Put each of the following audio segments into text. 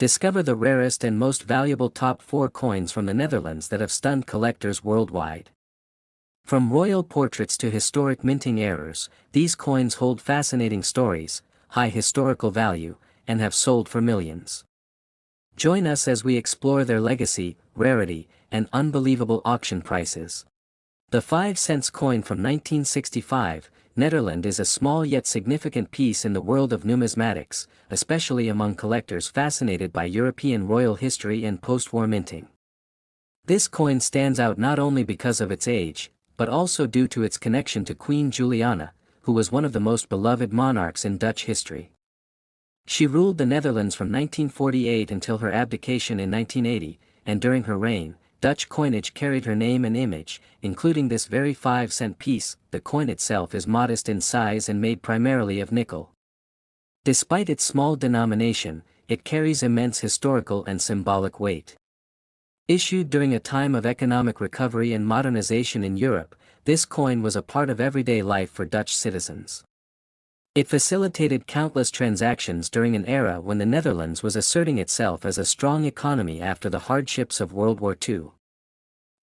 Discover the rarest and most valuable top 4 coins from the Netherlands that have stunned collectors worldwide. From royal portraits to historic minting errors, these coins hold fascinating stories, high historical value, and have sold for millions. Join us as we explore their legacy, rarity, and unbelievable auction prices. The 5 cents coin from 1965, Netherlands is a small yet significant piece in the world of numismatics, especially among collectors fascinated by European royal history and post-war minting. This coin stands out not only because of its age, but also due to its connection to Queen Juliana, who was one of the most beloved monarchs in Dutch history. She ruled the Netherlands from 1948 until her abdication in 1980, and during her reign, Dutch coinage carried her name and image, including this very 5-cent piece. The coin itself is modest in size and made primarily of nickel. Despite its small denomination, it carries immense historical and symbolic weight. Issued during a time of economic recovery and modernization in Europe, this coin was a part of everyday life for Dutch citizens. It facilitated countless transactions during an era when the Netherlands was asserting itself as a strong economy after the hardships of World War II.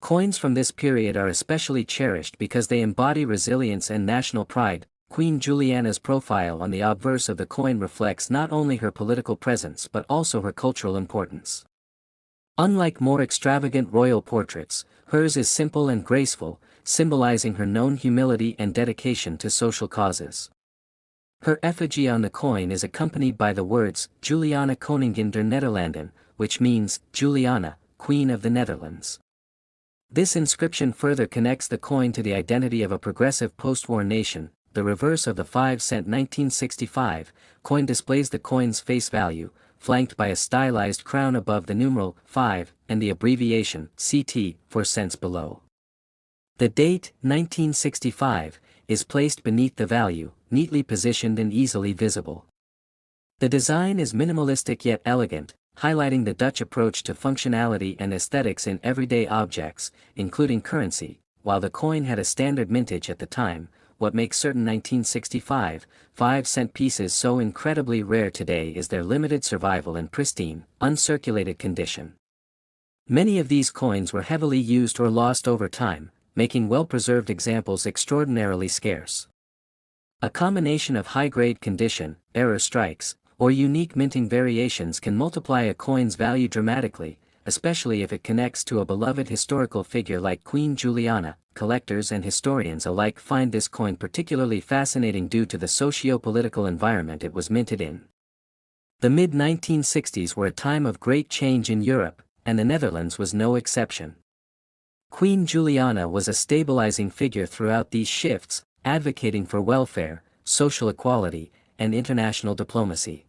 Coins from this period are especially cherished because they embody resilience and national pride. Queen Juliana's profile on the obverse of the coin reflects not only her political presence but also her cultural importance. Unlike more extravagant royal portraits, hers is simple and graceful, symbolizing her known humility and dedication to social causes. Her effigy on the coin is accompanied by the words, Juliana Koningin der Nederlanden, which means, Juliana, Queen of the Netherlands. This inscription further connects the coin to the identity of a progressive post-war nation. The reverse of the 5-cent 1965 coin displays the coin's face value, flanked by a stylized crown above the numeral 5 and the abbreviation CT for cents below. The date, 1965, is placed beneath the value, neatly positioned and easily visible. The design is minimalistic yet elegant, highlighting the Dutch approach to functionality and aesthetics in everyday objects, including currency. While the coin had a standard mintage at the time, what makes certain 1965 5-cent pieces so incredibly rare today is their limited survival in pristine, uncirculated condition. Many of these coins were heavily used or lost over time, making well-preserved examples extraordinarily scarce. A combination of high-grade condition, error strikes, or unique minting variations can multiply a coin's value dramatically, especially if it connects to a beloved historical figure like Queen Juliana. Collectors and historians alike find this coin particularly fascinating due to the socio-political environment it was minted in. The mid-1960s were a time of great change in Europe, and the Netherlands was no exception. Queen Juliana was a stabilizing figure throughout these shifts, advocating for welfare, social equality, and international diplomacy.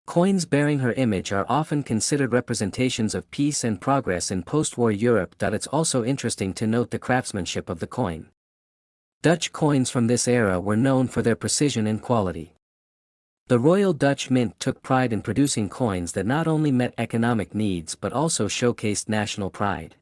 Coins bearing her image are often considered representations of peace and progress in post-war Europe. It's also interesting to note the craftsmanship of the coin. Dutch coins from this era were known for their precision and quality. The Royal Dutch Mint took pride in producing coins that not only met economic needs but also showcased national pride.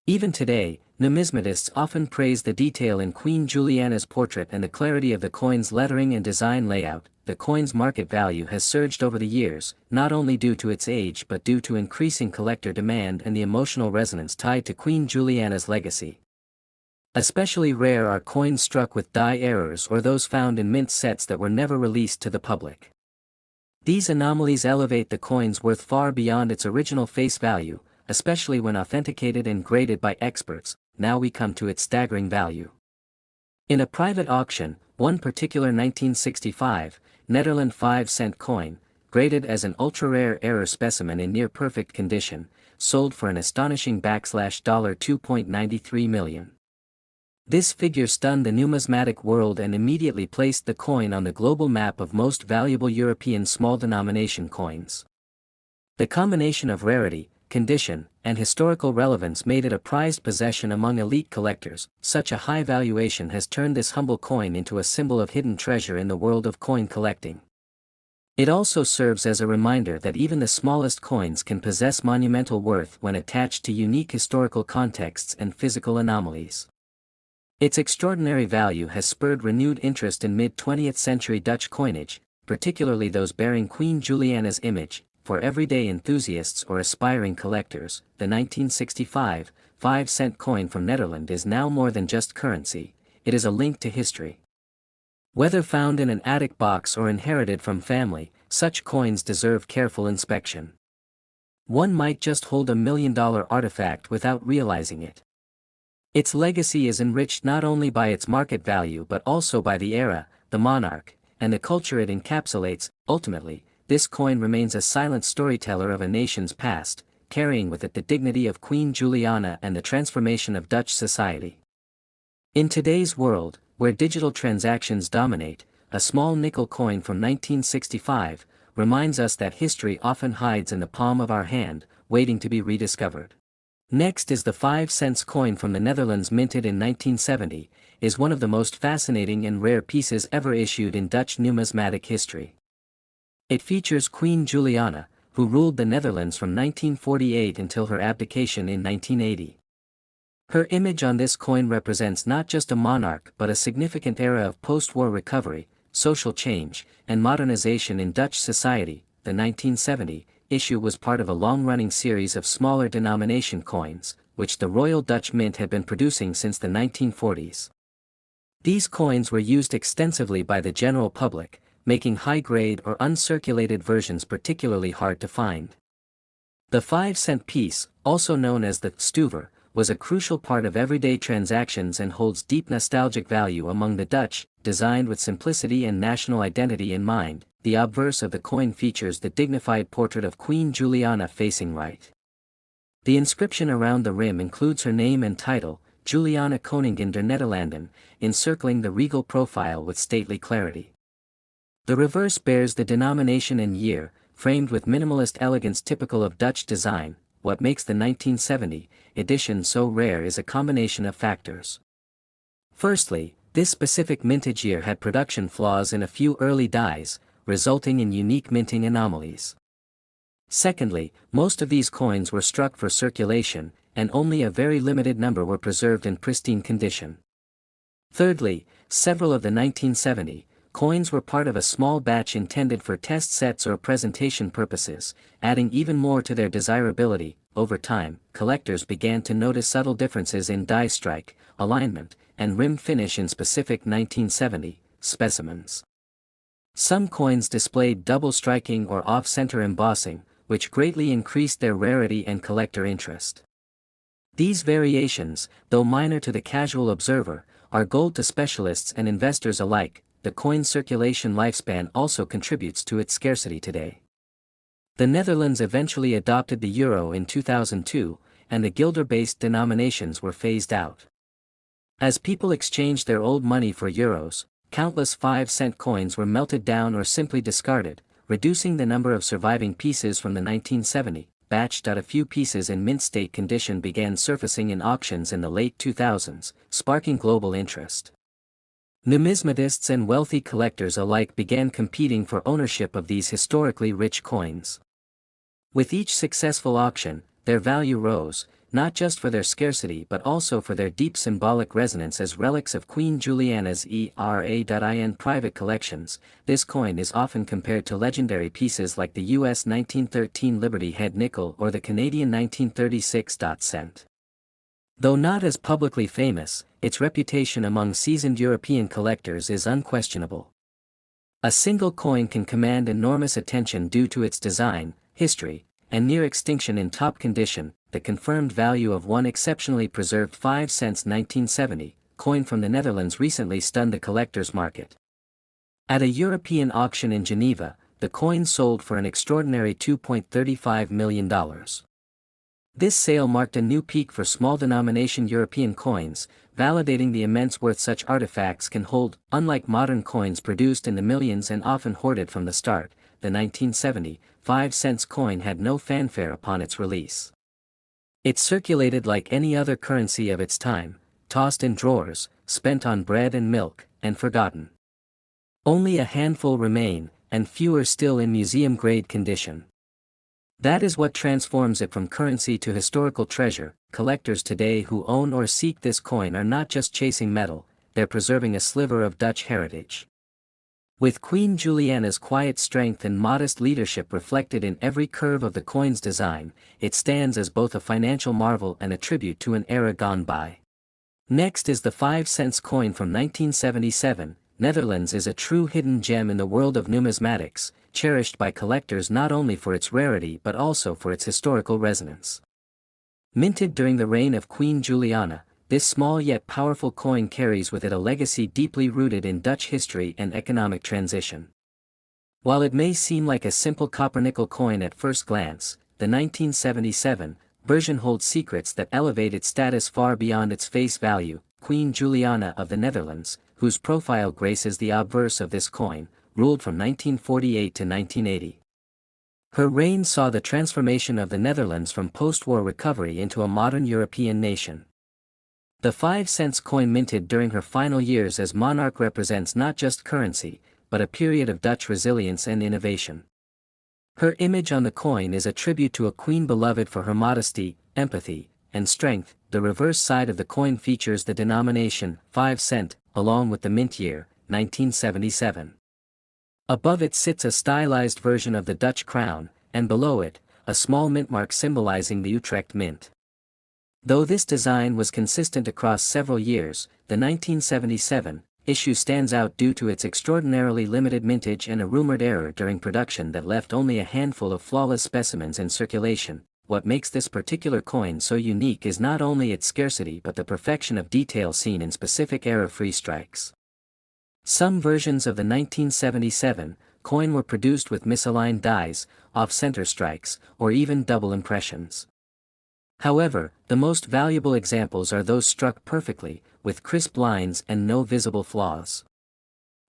Even today, numismatists often praise the detail in Queen Juliana's portrait and the clarity of the coin's lettering and design layout. The coin's market value has surged over the years, not only due to its age but due to increasing collector demand and the emotional resonance tied to Queen Juliana's legacy. Especially rare are coins struck with die errors or those found in mint sets that were never released to the public. These anomalies elevate the coin's worth far beyond its original face value, especially when authenticated and graded by experts. Now we come to its staggering value. In a private auction, one particular 1965 Netherlands 5-cent coin, graded as an ultra-rare error specimen in near-perfect condition, sold for an astonishing $2.93 million. This figure stunned the numismatic world and immediately placed the coin on the global map of most valuable European small-denomination coins. The combination of rarity, condition, and historical relevance made it a prized possession among elite collectors. Such a high valuation has turned this humble coin into a symbol of hidden treasure in the world of coin collecting. It also serves as a reminder that even the smallest coins can possess monumental worth when attached to unique historical contexts and physical anomalies. Its extraordinary value has spurred renewed interest in mid-20th century Dutch coinage, particularly those bearing Queen Juliana's image. for everyday enthusiasts or aspiring collectors, the 1965 5-cent coin from Netherlands is now more than just currency, it is a link to history. Whether found in an attic box or inherited from family, such coins deserve careful inspection. One might just hold $1 million artifact without realizing it. Its legacy is enriched not only by its market value but also by the era, the monarch, and the culture it encapsulates. Ultimately, this coin remains a silent storyteller of a nation's past, carrying with it the dignity of Queen Juliana and the transformation of Dutch society. In today's world, where digital transactions dominate, a small nickel coin from 1965 reminds us that history often hides in the palm of our hand, waiting to be rediscovered. Next is the 5-cent coin from the Netherlands, minted in 1970, is one of the most fascinating and rare pieces ever issued in Dutch numismatic history. It features Queen Juliana, who ruled the Netherlands from 1948 until her abdication in 1980. Her image on this coin represents not just a monarch but a significant era of post-war recovery, social change, and modernization in Dutch society. The 1970 issue was part of a long-running series of smaller denomination coins, which the Royal Dutch Mint had been producing since the 1940s. These coins were used extensively by the general public, making high-grade or uncirculated versions particularly hard to find. The 5-cent piece, also known as the stuver, was a crucial part of everyday transactions and holds deep nostalgic value among the Dutch. Designed with simplicity and national identity in mind, the obverse of the coin features the dignified portrait of Queen Juliana facing right. The inscription around the rim includes her name and title, Juliana Koningin der Nederlanden, encircling the regal profile with stately clarity. The reverse bears the denomination and year, framed with minimalist elegance typical of Dutch design. What makes the 1970 edition so rare is a combination of factors. Firstly, this specific mintage year had production flaws in a few early dies, resulting in unique minting anomalies. Secondly, most of these coins were struck for circulation, and only a very limited number were preserved in pristine condition. Thirdly, several of the 1970 coins were part of a small batch intended for test sets or presentation purposes, adding even more to their desirability. Over time, collectors began to notice subtle differences in die strike, alignment, and rim finish in specific 1970 specimens. Some coins displayed double striking or off-center embossing, which greatly increased their rarity and collector interest. These variations, though minor to the casual observer, are gold to specialists and investors alike. The coin's circulation lifespan also contributes to its scarcity today. The Netherlands eventually adopted the euro in 2002, and the guilder-based denominations were phased out. As people exchanged their old money for euros, countless 5-cent coins were melted down or simply discarded, reducing the number of surviving pieces from the 1970 batch. A few pieces in mint state condition began surfacing in auctions in the late 2000s, sparking global interest. Numismatists and wealthy collectors alike began competing for ownership of these historically rich coins. With each successful auction, their value rose, not just for their scarcity but also for their deep symbolic resonance as relics of Queen Juliana's era. Private collections. This coin is often compared to legendary pieces like the U.S. 1913 Liberty Head nickel or the Canadian 1936 cent. Though not as publicly famous, its reputation among seasoned European collectors is unquestionable. A single coin can command enormous attention due to its design, history, and near extinction in top condition. The confirmed value of one exceptionally preserved 5-cent 1970 coin from the Netherlands recently stunned the collector's market. At a European auction in Geneva, the coin sold for an extraordinary $2.35 million. This sale marked a new peak for small-denomination European coins, validating the immense worth such artifacts can hold. Unlike modern coins produced in the millions and often hoarded from the start, the 1970 5-cent coin had no fanfare upon its release. It circulated like any other currency of its time, tossed in drawers, spent on bread and milk, and forgotten. Only a handful remain, and fewer still in museum-grade condition. That is what transforms it from currency to historical treasure. Collectors today who own or seek this coin are not just chasing metal, they're preserving a sliver of Dutch heritage. With Queen Juliana's quiet strength and modest leadership reflected in every curve of the coin's design, it stands as both a financial marvel and a tribute to an era gone by. Next is the 5-cent coin from 1977. Netherlands is a true hidden gem in the world of numismatics, cherished by collectors not only for its rarity but also for its historical resonance. Minted during the reign of Queen Juliana, this small yet powerful coin carries with it a legacy deeply rooted in Dutch history and economic transition. While it may seem like a simple copper-nickel coin at first glance, the 1977 version holds secrets that elevate its status far beyond its face value. Queen Juliana of the Netherlands, whose profile graces the obverse of this coin, ruled from 1948 to 1980. Her reign saw the transformation of the Netherlands from post-war recovery into a modern European nation. The 5-cent coin minted during her final years as monarch represents not just currency, but a period of Dutch resilience and innovation. Her image on the coin is a tribute to a queen beloved for her modesty, empathy, and strength. The reverse side of the coin features the denomination 5 cent, along with the mint year, 1977. Above it sits a stylized version of the Dutch crown, and below it, a small mint mark symbolizing the Utrecht mint. Though this design was consistent across several years, the 1977 issue stands out due to its extraordinarily limited mintage and a rumored error during production that left only a handful of flawless specimens in circulation. What makes this particular coin so unique is not only its scarcity but the perfection of detail seen in specific error-free strikes. Some versions of the 1977 coin were produced with misaligned dies, off-center strikes, or even double impressions. However, the most valuable examples are those struck perfectly, with crisp lines and no visible flaws.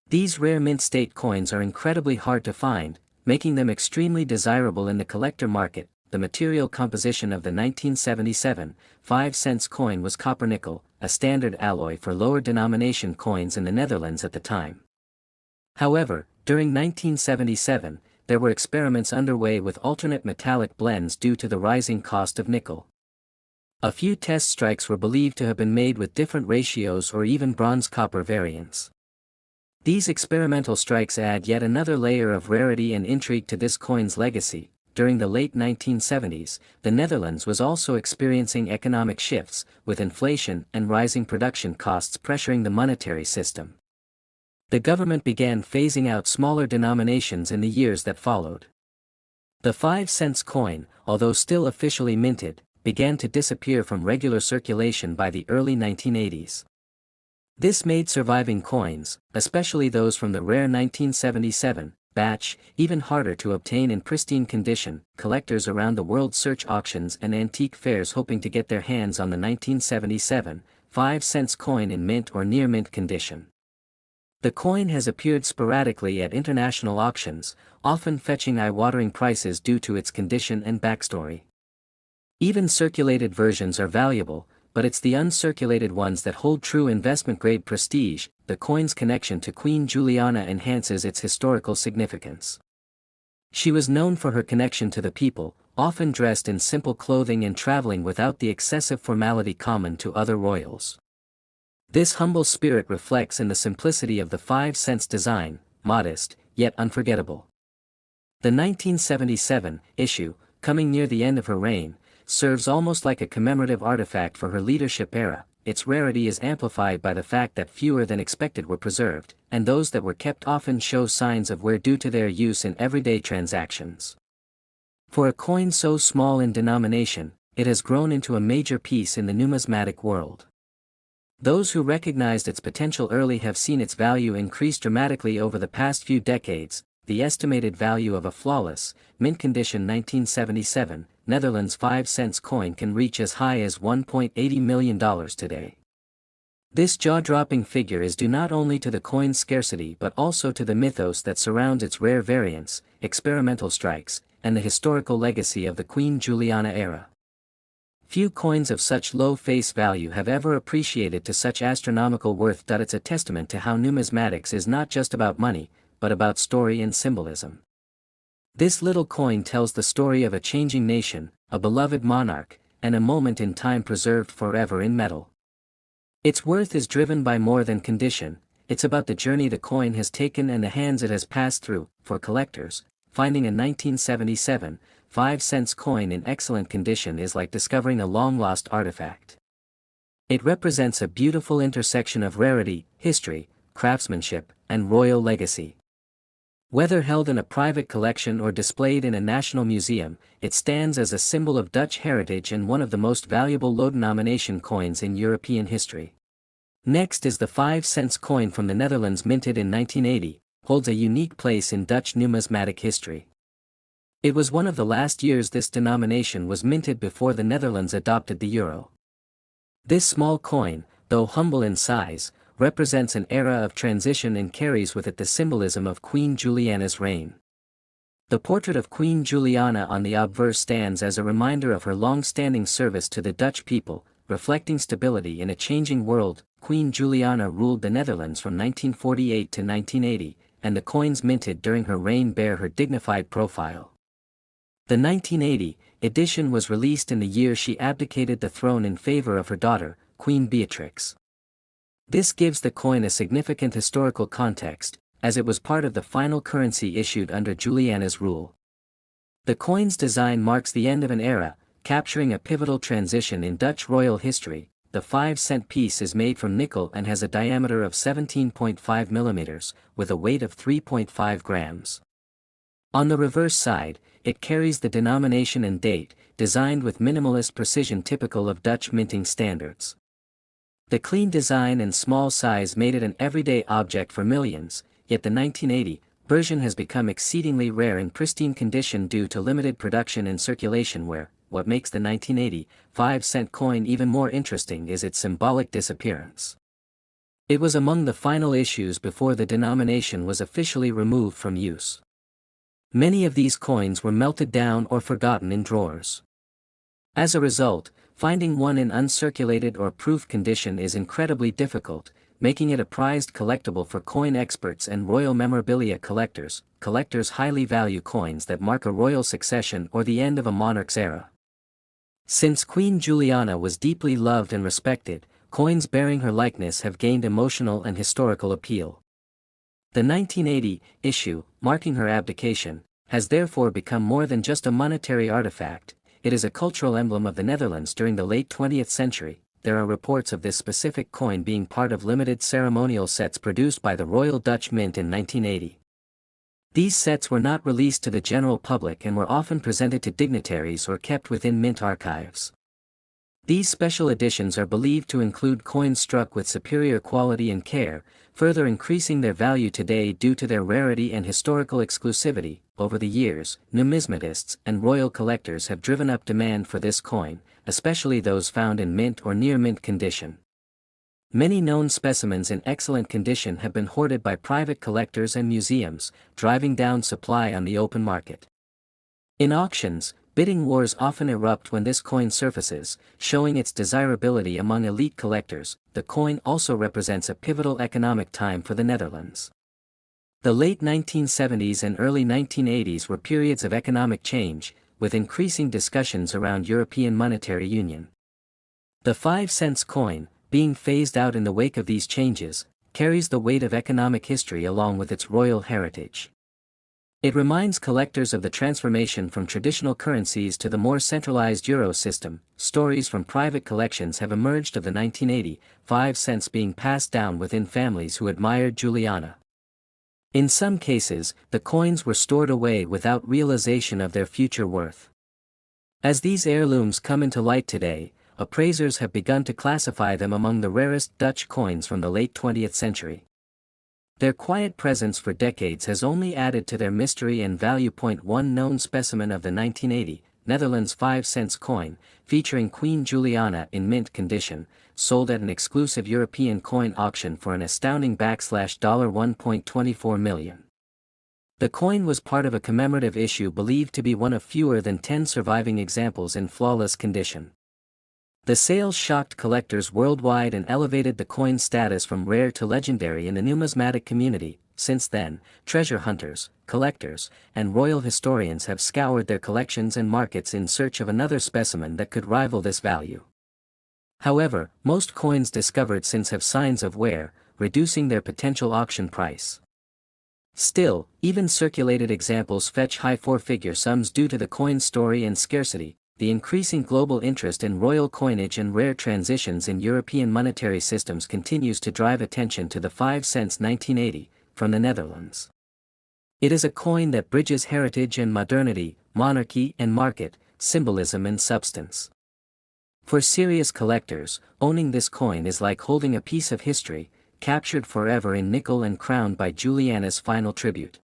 These rare mint state coins are incredibly hard to find, making them extremely desirable in the collector market. The material composition of the 1977 5-cent coin was copper-nickel, a standard alloy for lower denomination coins in the Netherlands at the time. However, during 1977, there were experiments underway with alternate metallic blends due to the rising cost of nickel. A few test strikes were believed to have been made with different ratios or even bronze-copper variants. These experimental strikes add yet another layer of rarity and intrigue to this coin's legacy. During the late 1970s, the Netherlands was also experiencing economic shifts, with inflation and rising production costs pressuring the monetary system. The government began phasing out smaller denominations in the years that followed. The 5-cent coin, although still officially minted, began to disappear from regular circulation by the early 1980s. This made surviving coins, especially those from the rare 1977 batch, even harder to obtain in pristine condition. Collectors around the world search auctions and antique fairs hoping to get their hands on the 1977 5-cent coin in mint or near mint condition. The coin has appeared sporadically at international auctions, often fetching eye-watering prices due to its condition and backstory. Even circulated versions are valuable, but it's the uncirculated ones that hold true investment-grade prestige. The coin's connection to Queen Juliana enhances its historical significance. She was known for her connection to the people, often dressed in simple clothing and traveling without the excessive formality common to other royals. This humble spirit reflects in the simplicity of the 5-cent design, modest, yet unforgettable. The 1977 issue, coming near the end of her reign, serves almost like a commemorative artifact for her leadership era. Its rarity is amplified by the fact that fewer than expected were preserved, and those that were kept often show signs of wear due to their use in everyday transactions. For a coin so small in denomination, it has grown into a major piece in the numismatic world. Those who recognized its potential early have seen its value increase dramatically over the past few decades. The estimated value of a flawless, mint-condition 1977 Netherlands 5-cent coin can reach as high as $1.80 million today. This jaw-dropping figure is due not only to the coin's scarcity but also to the mythos that surrounds its rare variants, experimental strikes, and the historical legacy of the Queen Juliana era. Few coins of such low face value have ever appreciated to such astronomical worth. It's a testament to how numismatics is not just about money, but about story and symbolism. This little coin tells the story of a changing nation, a beloved monarch, and a moment in time preserved forever in metal. Its worth is driven by more than condition. it's about the journey the coin has taken and the hands it has passed through. For collectors, finding a 1977, 5-cent coin in excellent condition is like discovering a long-lost artifact. It represents a beautiful intersection of rarity, history, craftsmanship, and royal legacy. Whether held in a private collection or displayed in a national museum, it stands as a symbol of Dutch heritage and one of the most valuable low-denomination coins in European history. Next is the 5-cent coin from the Netherlands, minted in 1980, holds a unique place in Dutch numismatic history. It was one of the last years this denomination was minted before the Netherlands adopted the euro. This small coin, though humble in size, represents an era of transition and carries with it the symbolism of Queen Juliana's reign. The portrait of Queen Juliana on the obverse stands as a reminder of her long-standing service to the Dutch people, reflecting stability in a changing world. Queen Juliana ruled the Netherlands from 1948 to 1980, and the coins minted during her reign bear her dignified profile. The 1980 edition was released in the year she abdicated the throne in favor of her daughter, Queen Beatrix. This gives the coin a significant historical context, as it was part of the final currency issued under Juliana's rule. The coin's design marks the end of an era, capturing a pivotal transition in Dutch royal history. The 5-cent piece is made from nickel and has a diameter of 17.5 millimeters, with a weight of 3.5 grams. On the reverse side, it carries the denomination and date, designed with minimalist precision typical of Dutch minting standards. The clean design and small size made it an everyday object for millions, yet the 1980 version has become exceedingly rare in pristine condition due to limited production and circulation. What makes the 1980 5-cent coin even more interesting is its symbolic disappearance. It was among the final issues before the denomination was officially removed from use. Many of these coins were melted down or forgotten in drawers. As a result, finding one in uncirculated or proof condition is incredibly difficult, making it a prized collectible for coin experts and royal memorabilia collectors. Collectors highly value coins that mark a royal succession or the end of a monarch's era. Since Queen Juliana was deeply loved and respected, coins bearing her likeness have gained emotional and historical appeal. The 1980 issue, marking her abdication, has therefore become more than just a monetary artifact. It is a cultural emblem of the Netherlands during the late 20th century. There are reports of this specific coin being part of limited ceremonial sets produced by the Royal Dutch Mint in 1980. These sets were not released to the general public and were often presented to dignitaries or kept within mint archives. These special editions are believed to include coins struck with superior quality and care, further increasing their value today due to their rarity and historical exclusivity. Over the years, numismatists and royal collectors have driven up demand for this coin, especially those found in mint or near mint condition. Many known specimens in excellent condition have been hoarded by private collectors and museums, driving down supply on the open market. In auctions, bidding wars often erupt when this coin surfaces, showing its desirability among elite collectors. The coin also represents a pivotal economic time for the Netherlands. The late 1970s and early 1980s were periods of economic change, with increasing discussions around European monetary union. The 5-cent coin, being phased out in the wake of these changes, carries the weight of economic history along with its royal heritage. It reminds collectors of the transformation from traditional currencies to the more centralized euro system. Stories from private collections have emerged of the 1980 5 cents being passed down within families who admired Juliana. In some cases, the coins were stored away without realization of their future worth. As these heirlooms come into light today, appraisers have begun to classify them among the rarest Dutch coins from the late 20th century. Their quiet presence for decades has only added to their mystery and value. One known specimen of the 1980 Netherlands 5-cent coin, featuring Queen Juliana in mint condition, sold at an exclusive European coin auction for an astounding $1.24 million. The coin was part of a commemorative issue believed to be one of fewer than 10 surviving examples in flawless condition. The sales shocked collectors worldwide and elevated the coin's status from rare to legendary in the numismatic community. Since then, treasure hunters, collectors, and royal historians have scoured their collections and markets in search of another specimen that could rival this value. However, most coins discovered since have signs of wear, reducing their potential auction price. Still, even circulated examples fetch high four-figure sums due to the coin's story and scarcity. The increasing global interest in royal coinage and rare transitions in European monetary systems continues to drive attention to the 5 cents 1980, from the Netherlands. It is a coin that bridges heritage and modernity, monarchy and market, symbolism and substance. For serious collectors, owning this coin is like holding a piece of history, captured forever in nickel and crowned by Juliana's final tribute.